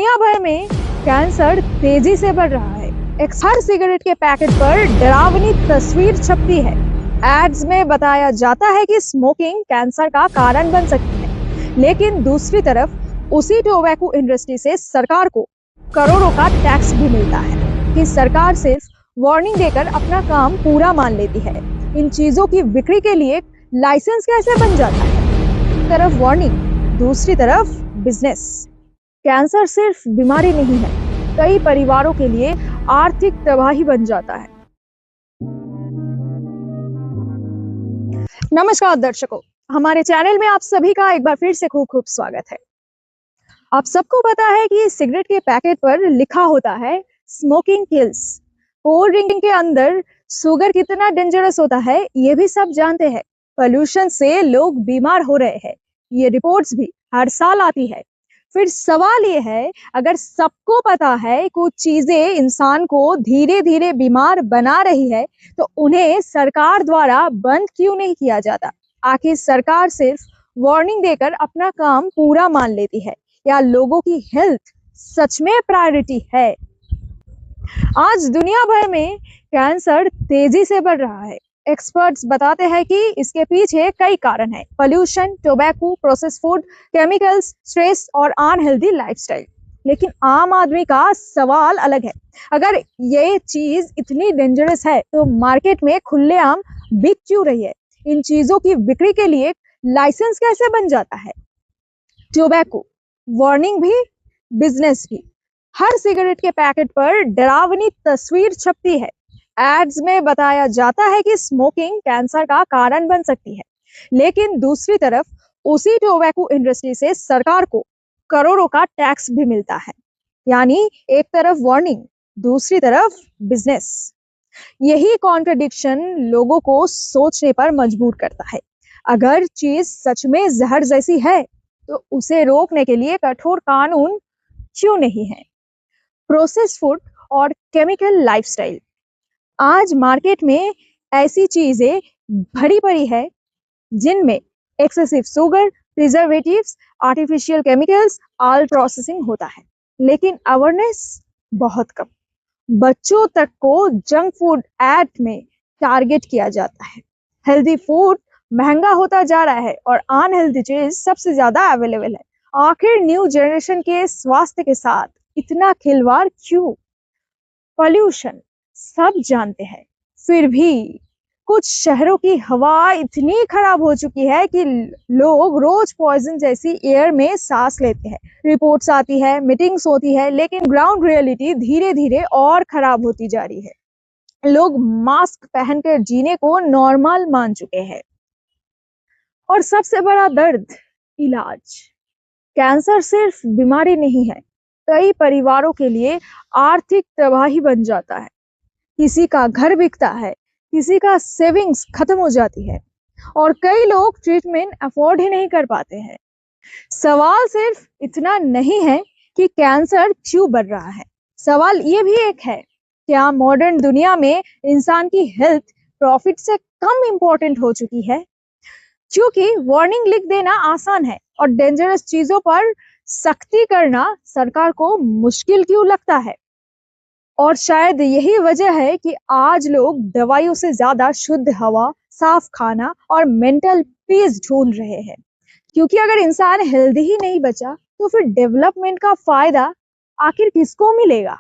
दुनिया भर में कैंसर तेजी से बढ़ रहा है। हर सिगरेट के पैकेट पर डरावनी तस्वीर छपती है। एड्स में बताया जाता है कि स्मोकिंग कैंसर का कारण बन सकती है, लेकिन दूसरी तरफ उसी टोबैको इंडस्ट्री से सरकार को करोड़ों का टैक्स भी मिलता है कि सरकार सिर्फ वार्निंग देकर अपना काम पूरा मान लेती है। इन चीजों की बिक्री के लिए लाइसेंस कैसे बन जाता है? एक तरफ वार्निंग, दूसरी तरफ बिजनेस। कैंसर सिर्फ बीमारी नहीं है, कई परिवारों के लिए आर्थिक तबाही बन जाता है। नमस्कार दर्शकों, हमारे चैनल में आप सभी का एक बार फिर से खूब खूब स्वागत है। आप सबको पता है कि सिगरेट के पैकेट पर लिखा होता है स्मोकिंग किल्स। कोल्ड ड्रिंक के अंदर शुगर कितना डेंजरस होता है ये भी सब जानते हैं। पोल्यूशन से लोग बीमार हो रहे हैं, ये रिपोर्ट्स भी हर साल आती है। फिर सवाल ये है, अगर सबको पता है कुछ चीजें इंसान को धीरे धीरे बीमार बना रही है, तो उन्हें सरकार द्वारा बंद क्यों नहीं किया जाता? आखिर सरकार सिर्फ वार्निंग देकर अपना काम पूरा मान लेती है या लोगों की हेल्थ सच में प्रायोरिटी है? आज दुनिया भर में कैंसर तेजी से बढ़ रहा है। एक्सपर्ट्स बताते हैं कि इसके पीछे कई कारण हैं: pollution, tobacco, processed food, chemicals, stress और अनहेल्दी लाइफस्टाइल। लेकिन आम आदमी का सवाल अलग है। अगर ये चीज इतनी डेंजरस है तो मार्केट में खुलेआम बिक क्यों रही है? इन चीजों की बिक्री के लिए लाइसेंस कैसे बन जाता है? टोबैको, वार्निंग भी, बिजनेस भी। हर सिगरेट के पैकेट पर डरावनी तस्वीर छपती है। एड्स में बताया जाता है कि स्मोकिंग कैंसर का कारण बन सकती है, लेकिन दूसरी तरफ उसी टोबैको इंडस्ट्री से सरकार को करोड़ों का टैक्स भी मिलता है। यानी एक तरफ वार्निंग, दूसरी तरफ बिजनेस। यही कॉन्ट्रडिक्शन लोगों को सोचने पर मजबूर करता है। अगर चीज सच में जहर जैसी है तो उसे रोकने के लिए कठोर कानून क्यों नहीं है? प्रोसेस्ड फूड और केमिकल लाइफस्टाइल। आज मार्केट में ऐसी चीजें भरी पड़ी है जिनमें excessive sugar, preservatives, artificial chemicals, oil processing होता है, लेकिन अवेयरनेस बहुत कम। बच्चों तक को जंक फूड ऐड में टारगेट किया जाता है। हेल्दी फूड महंगा होता जा रहा है और अनहेल्दी चीज सबसे ज्यादा अवेलेबल है। आखिर न्यू जनरेशन के स्वास्थ्य के साथ इतना खिलवाड़ क्यों? पोल्यूशन सब जानते हैं, फिर भी कुछ शहरों की हवा इतनी खराब हो चुकी है कि लोग रोज पॉइजन जैसी एयर में सांस लेते हैं। रिपोर्ट्स आती है, मीटिंग्स होती है, लेकिन ग्राउंड रियलिटी धीरे धीरे और खराब होती जा रही है। लोग मास्क पहनकर जीने को नॉर्मल मान चुके हैं। और सबसे बड़ा दर्द, इलाज। कैंसर सिर्फ बीमारी नहीं है, कई परिवारों के लिए आर्थिक तबाही बन जाता है। किसी का घर बिकता है, किसी का सेविंग्स खत्म हो जाती है और कई लोग ट्रीटमेंट अफोर्ड ही नहीं कर पाते हैं। सवाल सिर्फ इतना नहीं है कि कैंसर क्यों बढ़ रहा है, सवाल ये भी एक है, क्या मॉडर्न दुनिया में इंसान की हेल्थ प्रॉफिट से कम इंपॉर्टेंट हो चुकी है? क्योंकि वार्निंग लिख देना आसान है और डेंजरस चीजों पर सख्ती करना सरकार को मुश्किल क्यों लगता है? और शायद यही वजह है कि आज लोग दवाइयों से ज्यादा शुद्ध हवा, साफ खाना और मेंटल पीस ढूंढ रहे हैं। क्योंकि अगर इंसान हेल्दी ही नहीं बचा तो फिर डेवलपमेंट का फायदा आखिर किसको मिलेगा?